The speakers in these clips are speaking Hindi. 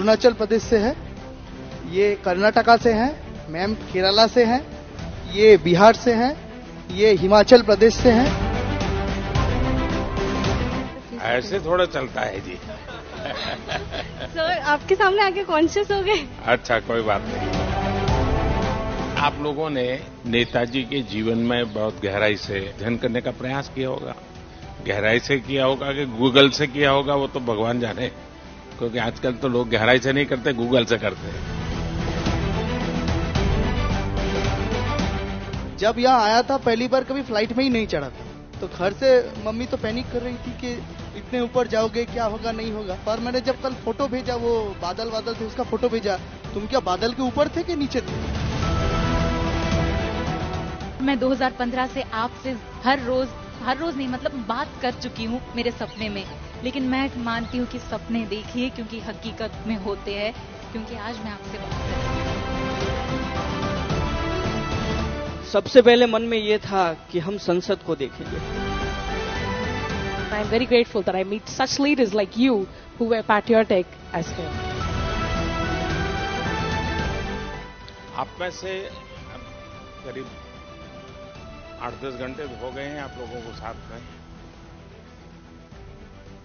अरुणाचल प्रदेश से है, ये कर्नाटका से हैं, मैम केरला से हैं, ये बिहार से हैं, ये हिमाचल प्रदेश से हैं। ऐसे थोड़ा चलता है जी। सर आपके सामने आके कॉन्शियस हो गए। अच्छा, कोई बात नहीं। आप लोगों ने नेताजी के जीवन में बहुत गहराई से अध्ययन करने का प्रयास किया होगा। गहराई से किया होगा कि गूगल से किया होगा, वो तो भगवान जाने, क्योंकि आजकल तो लोग गहराई से नहीं करते, गूगल से करते हैं। जब यहाँ आया था पहली बार कभी फ्लाइट में ही नहीं चढ़ा था, तो घर से मम्मी तो पैनिक कर रही थी कि इतने ऊपर जाओगे, क्या होगा नहीं होगा। पर मैंने जब कल फोटो भेजा, वो बादल थे, उसका फोटो भेजा, तुम क्या बादल के ऊपर थे कि नीचे थे? मैं 2015 से आपसे हर रोज नहीं मतलब बात कर चुकी हूँ मेरे सपने में, लेकिन मैं मानती हूँ कि सपने देखिए क्योंकि हकीकत में होते हैं, क्योंकि आज मैं आपसे बात कर रही हूँ। सबसे पहले मन में ये था कि हम संसद को देखेंगे। I am very grateful that I meet such leaders like you who were patriotic as him. आप में से करीब 8-10 घंटे हो गए हैं आप लोगों को साथ में।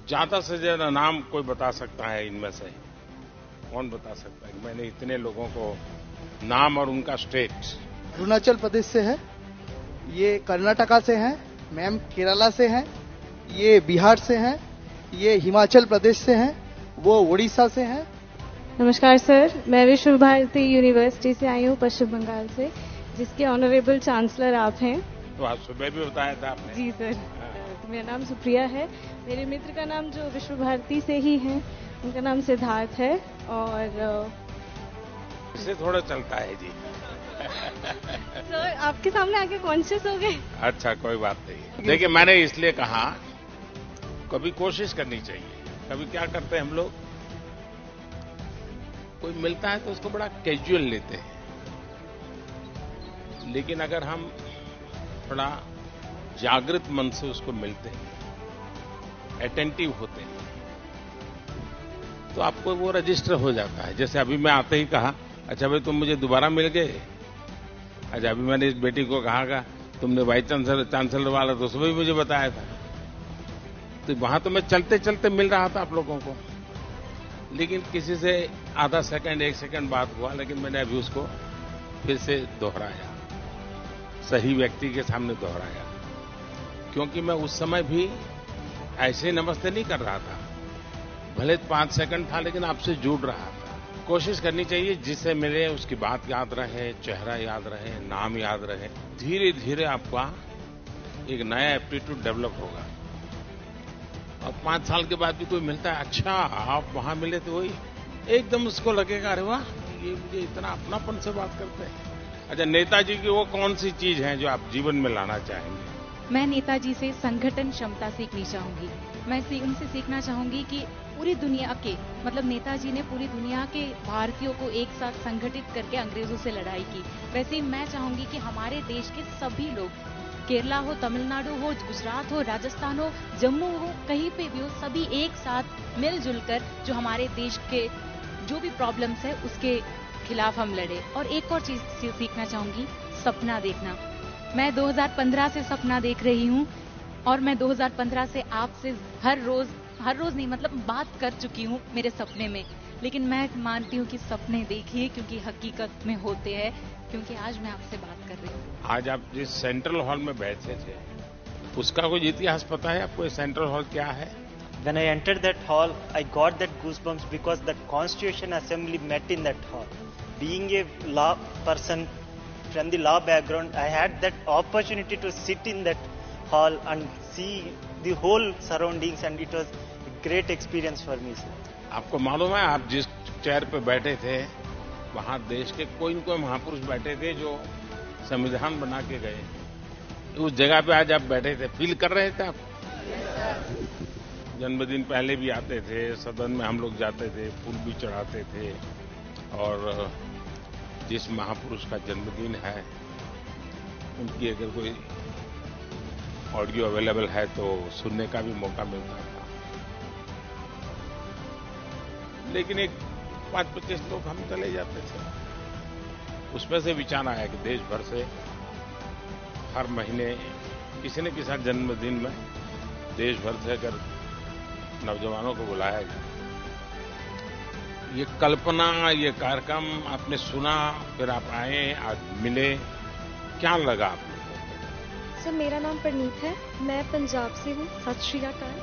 ज्यादा से ज्यादा नाम कोई बता सकता है इनमें से? कौन बता सकता है? मैंने इतने लोगों को नाम और उनका स्टेट। अरुणाचल प्रदेश से है, ये कर्नाटका से हैं, मैम केरला से हैं, ये बिहार से हैं, ये हिमाचल प्रदेश से हैं, वो उड़ीसा से हैं। नमस्कार सर, मैं विश्व भारती यूनिवर्सिटी से आई हूँ पश्चिम बंगाल से, जिसके ऑनरेबल चांसलर आप हैं। तो आज सुबह भी बताया था आपने। जी सर। तो मेरा नाम सुप्रिया है, मेरे मित्र का नाम जो विश्व भारती से ही है, उनका नाम सिद्धार्थ है। और इससे थोड़ा चलता है जी। सर आपके सामने आके कॉन्शियस हो गए। अच्छा, कोई बात नहीं। देखिए, मैंने इसलिए कहा कभी कोशिश करनी चाहिए। कभी क्या करते हैं हम लोग, कोई मिलता है तो उसको बड़ा कैजुअल लेते हैं, लेकिन अगर हम थोड़ा जागृत मन से उसको मिलते हैं, अटेंटिव होते हैं, तो आपको वो रजिस्टर हो जाता है। जैसे अभी मैं आते ही कहा, अच्छा भाई तुम मुझे दोबारा मिल गए। अच्छा, अभी मैंने इस बेटी को कहा तुमने वाइस चांसलर वाला तो सुबह भी मुझे बताया था। तो वहां तो मैं चलते चलते मिल रहा था आप लोगों को, लेकिन किसी से आधा सेकंड 1 सेकंड बात हुआ, लेकिन मैंने अभी उसको फिर से दोहराया, सही व्यक्ति के सामने दोहराया, क्योंकि मैं उस समय भी ऐसे नमस्ते नहीं कर रहा था। भले 5 सेकंड था, लेकिन आपसे जुड़ रहा था। कोशिश करनी चाहिए जिससे मिले उसकी बात याद रहे, चेहरा याद रहे, नाम याद रहे। धीरे धीरे आपका एक नया एप्टीट्यूड डेवलप होगा। और 5 साल के बाद भी कोई मिलता है, अच्छा आप वहां मिले थे, वही एकदम उसको लगेगा अरे वाह, ये मुझे इतना अपनापन से बात करते हैं। अच्छा, नेताजी की वो कौन सी चीज है जो आप जीवन में लाना चाहेंगे? मैं नेताजी से संगठन क्षमता सीखनी चाहूंगी। मैं उनसे सीखना चाहूंगी कि पूरी दुनिया के मतलब नेताजी ने पूरी दुनिया के भारतीयों को एक साथ संगठित करके अंग्रेजों से लड़ाई की। वैसे ही मैं चाहूंगी कि हमारे देश के सभी लोग, केरला हो, तमिलनाडु हो, गुजरात हो, राजस्थान हो, जम्मू हो, कहीं पे भी हो, सभी एक साथ मिलजुल कर जो हमारे देश के जो भी प्रॉब्लम्स है उसके खिलाफ हम लड़े। और एक और चीज सीखना चाहूंगी, सपना देखना। मैं 2015 से सपना देख रही हूँ और मैं 2015 से आपसे हर रोज नहीं मतलब बात कर चुकी हूँ मेरे सपने में, लेकिन मैं मानती हूँ कि सपने देखिए क्योंकि हकीकत में होते हैं, क्योंकि आज मैं आपसे बात कर रही हूँ। आज आप जिस सेंट्रल हॉल में बैठे थे, उसका कुछ इतिहास पता है आपको? सेंट्रल हॉल क्या है? When I entered that hall, I got that goosebumps because the Constitution Assembly met in that hall. Being a law person from the law background, I had that opportunity to sit in that hall and see the whole surroundings, and it was a great experience for me, sir. आपको मालूम है आप जिस चेयर पे बैठे थे, वहां देश के कोई न कोई महापुरुष बैठे थे जो संविधान बना के गए। उस जगह पे आज आप बैठे थे, फील कर रहे थे आप? जन्मदिन पहले भी आते थे, सदन में हम लोग जाते थे, फूल भी चढ़ाते थे, और जिस महापुरुष का जन्मदिन है उनकी अगर कोई ऑडियो अवेलेबल है तो सुनने का भी मौका मिलता था। लेकिन एक 25 लोग हम चले जाते थे। उसमें से विचार आया कि देश भर से हर महीने किसी न किसी जन्मदिन में देश भर से अगर नौजवानों को बुलाया जाए। ये कल्पना, ये कार्यक्रम आपने सुना, फिर आप आए, आज मिले, क्या लगा आपको? सर, मेरा नाम परनीत है, मैं पंजाब से हूँ। सत श्री अकाल।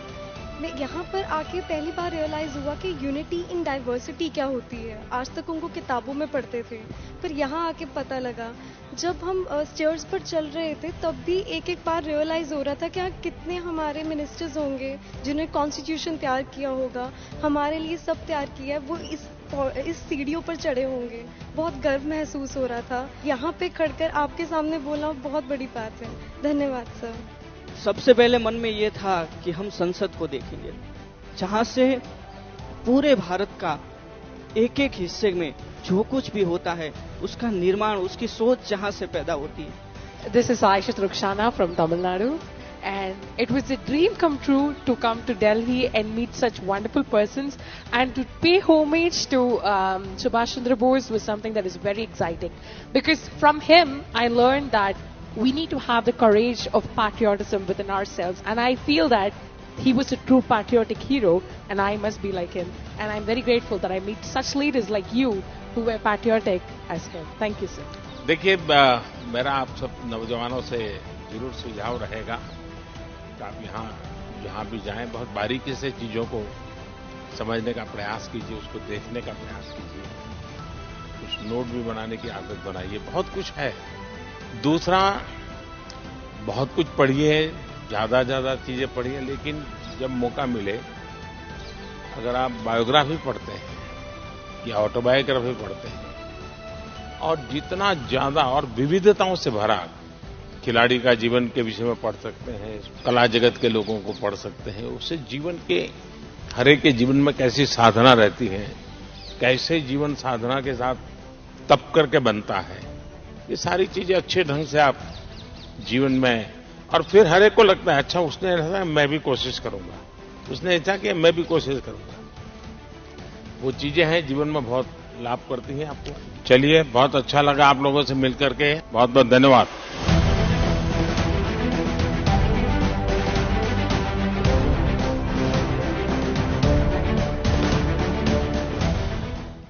मैं यहाँ पर आके पहली बार रियलाइज हुआ कि यूनिटी इन डाइवर्सिटी क्या होती है। आज तक उनको किताबों में पढ़ते थे, पर यहाँ आके पता लगा। जब हम स्टेयर्स पर चल रहे थे तब भी एक एक बार रियलाइज हो रहा था कि कितने हमारे मिनिस्टर्स होंगे जिन्होंने कॉन्स्टिट्यूशन तैयार किया होगा, हमारे लिए सब तैयार किया है, वो इस सीढ़ियों पर चढ़े होंगे। बहुत गर्व महसूस हो रहा था। यहाँ पे खड़कर आपके सामने बोलना बहुत बड़ी बात है। धन्यवाद सर। सबसे पहले मन में ये था कि हम संसद को देखेंगे, जहां से पूरे भारत का एक एक हिस्से में जो कुछ भी होता है उसका निर्माण, उसकी सोच जहां से पैदा होती है। This is Aisha Rukshana from Tamil Nadu, and it was a dream come true to come to Delhi and meet such wonderful persons, and to pay homage to Subhash Chandra Bose was something that is very exciting, because from him I learned that we need to have the courage of patriotism within ourselves, and I feel that he was a true patriotic hero, and I must be like him, and I'm very grateful that I meet such leaders like you who were patriotic as him. Thank you, sir. देखिए, मेरा आप सब नौजवानों से जरूर सुझाव रहेगा कि आप जहाँ भी जाएं, बहुत बारीकी से चीजों को समझने का प्रयास कीजिए, उसको देखने का प्रयास कीजिए, कुछ नोट भी बनाने की आदत बनाइए। बहुत कुछ है। दूसरा, बहुत कुछ पढ़िए, ज्यादा चीजें पढ़िए, लेकिन जब मौका मिले, अगर आप बायोग्राफी पढ़ते हैं या ऑटोबायोग्राफी पढ़ते हैं और जितना ज्यादा और विविधताओं से भरा खिलाड़ी का जीवन के विषय में पढ़ सकते हैं, कला जगत के लोगों को पढ़ सकते हैं, उससे जीवन के हर एक के जीवन में कैसी साधना रहती है, कैसे जीवन साधना के साथ तप करके बनता है, ये सारी चीजें अच्छे ढंग से आप जीवन में, और फिर हर एक को लगता है अच्छा उसने ऐसा, मैं भी कोशिश करूंगा, उसने ऐसा किया, मैं भी कोशिश करूंगा। वो चीजें हैं जीवन में बहुत लाभ करती हैं आपको। चलिए, बहुत अच्छा लगा आप लोगों से मिलकर के। बहुत बहुत धन्यवाद।